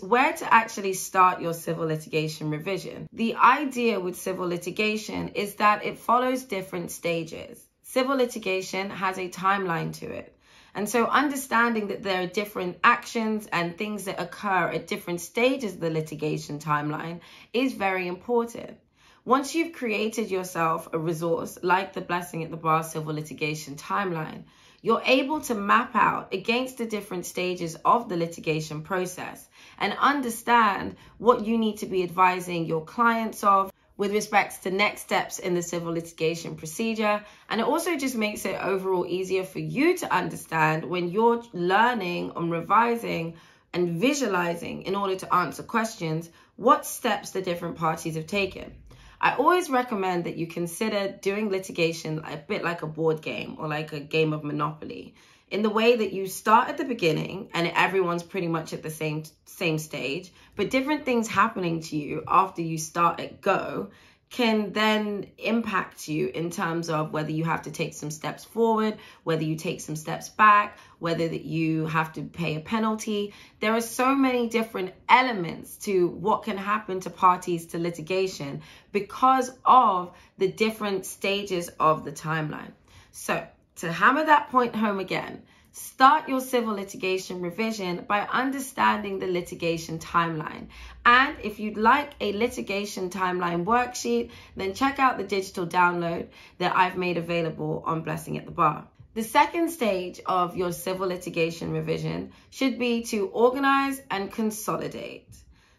Where to actually start your civil litigation revision. The idea with civil litigation is that it follows different stages. Civil litigation has a timeline to it. And so understanding that there are different actions and things that occur at different stages of the litigation timeline is very important. Once you've created yourself a resource like the Blessing at the Bar Civil Litigation Timeline, you're able to map out against the different stages of the litigation process and understand what you need to be advising your clients of with respect to next steps in the civil litigation procedure. And it also just makes it overall easier for you to understand when you're learning and revising and visualizing in order to answer questions, what steps the different parties have taken. I always recommend that you consider doing litigation a bit like a board game or like a game of Monopoly, in the way that you start at the beginning and everyone's pretty much at the same stage, but different things happening to you after you start at go can then impact you in terms of whether you have to take some steps forward, whether you take some steps back, whether that you have to pay a penalty. There are so many different elements to what can happen to parties to litigation because of the different stages of the timeline. So to hammer that point home again, start your civil litigation revision by understanding the litigation timeline. And if you'd like a litigation timeline worksheet, then check out the digital download that I've made available on Blessing at the Bar. The second stage of your civil litigation revision should be to organize and consolidate.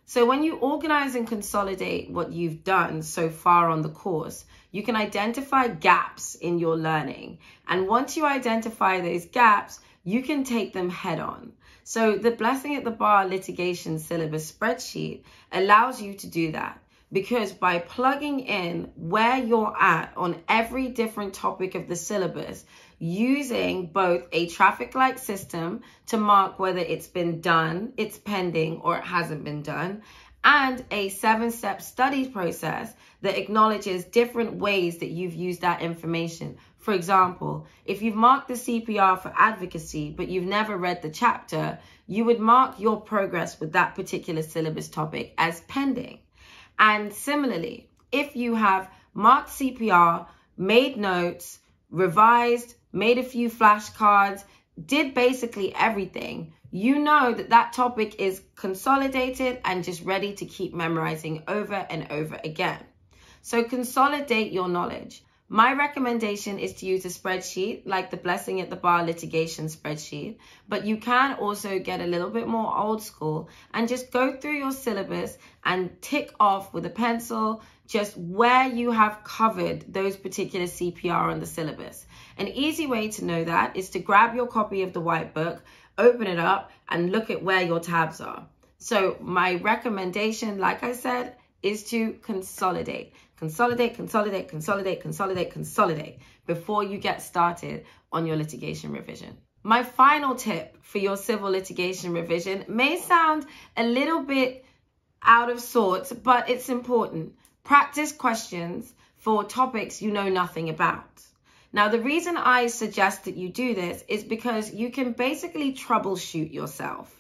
So when you organize and consolidate what you've done so far on the course, you can identify gaps in your learning. And once you identify those gaps, you can take them head on. So the Blessing at the Bar litigation syllabus spreadsheet allows you to do that, because by plugging in where you're at on every different topic of the syllabus, using both a traffic light system to mark whether it's been done, it's pending, or it hasn't been done, and a 7-step study process that acknowledges different ways that you've used that information. For example, if you've marked the CPR for advocacy, but you've never read the chapter, you would mark your progress with that particular syllabus topic as pending. And similarly, if you have marked CPR, made notes, revised, made a few flashcards, did basically everything, you know that that topic is consolidated and just ready to keep memorizing over and over again. So consolidate your knowledge. My recommendation is to use a spreadsheet like the Blessing at the Bar litigation spreadsheet, but you can also get a little bit more old school and just go through your syllabus and tick off with a pencil just where you have covered those particular CPR on the syllabus. An easy way to know that is to grab your copy of the white book, open it up, and look at where your tabs are. So my recommendation, like I said, is to consolidate. Consolidate, consolidate, consolidate, consolidate, consolidate before you get started on your litigation revision. My final tip for your civil litigation revision may sound a little bit out of sorts, but it's important. Practice questions for topics you know nothing about. Now, the reason I suggest that you do this is because you can basically troubleshoot yourself.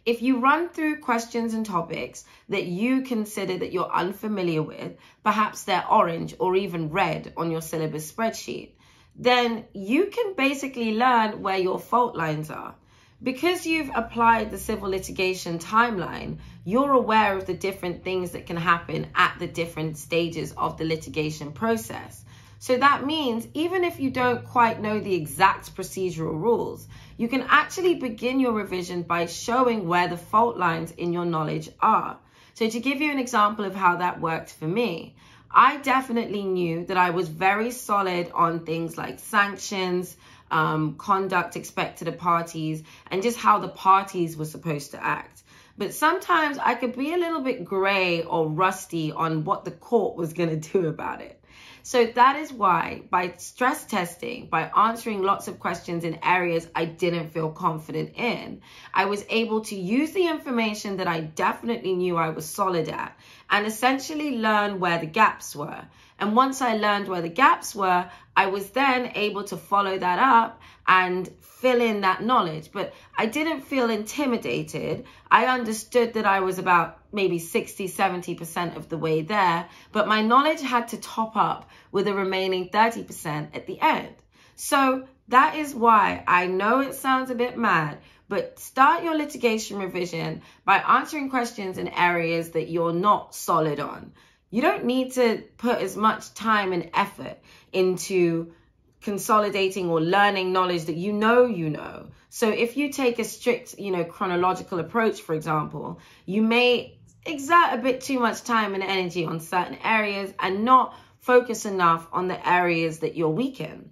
If you run through questions and topics that you consider that you're unfamiliar with, perhaps they're orange or even red on your syllabus spreadsheet, then you can basically learn where your fault lines are. Because you've applied the civil litigation timeline, you're aware of the different things that can happen at the different stages of the litigation process. So that means even if you don't quite know the exact procedural rules, you can actually begin your revision by showing where the fault lines in your knowledge are. So to give you an example of how that worked for me, I definitely knew that I was very solid on things like sanctions, conduct expected of parties, and just how the parties were supposed to act. But sometimes I could be a little bit gray or rusty on what the court was going to do about it. So that is why, by stress testing, by answering lots of questions in areas I didn't feel confident in, I was able to use the information that I definitely knew I was solid at and essentially learn where the gaps were. And once I learned where the gaps were, I was then able to follow that up and fill in that knowledge. But I didn't feel intimidated. I understood that I was about maybe 60-70% of the way there, but my knowledge had to top up with the remaining 30% at the end. So that is why I know it sounds a bit mad, but start your litigation revision by answering questions in areas that you're not solid on. You don't need to put as much time and effort into consolidating or learning knowledge that you know. So if you take a strict, chronological approach, for example, you may exert a bit too much time and energy on certain areas and not focus enough on the areas that you're weak in.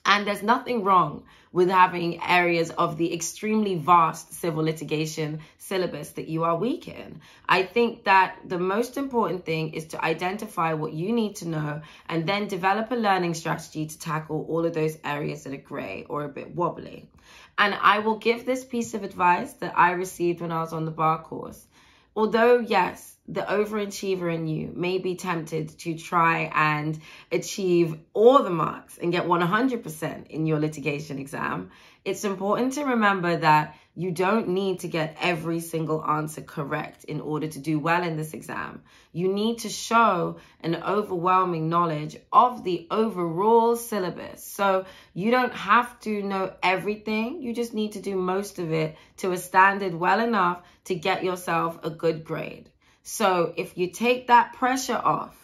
And there's nothing wrong with having areas of the extremely vast civil litigation syllabus that you are weak in. I think that the most important thing is to identify what you need to know and then develop a learning strategy to tackle all of those areas that are gray or a bit wobbly. And I will give this piece of advice that I received when I was on the bar course. Although, yes, the overachiever in you may be tempted to try and achieve all the marks and get 100% in your litigation exam, it's important to remember that you don't need to get every single answer correct in order to do well in this exam. You need to show an overwhelming knowledge of the overall syllabus. So you don't have to know everything. You just need to do most of it to a standard well enough to get yourself a good grade. So if you take that pressure off,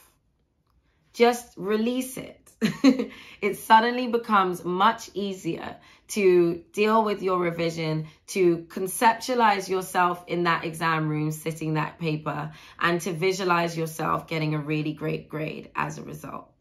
just release it. It suddenly becomes much easier to deal with your revision, to conceptualize yourself in that exam room, sitting that paper, and to visualize yourself getting a really great grade as a result.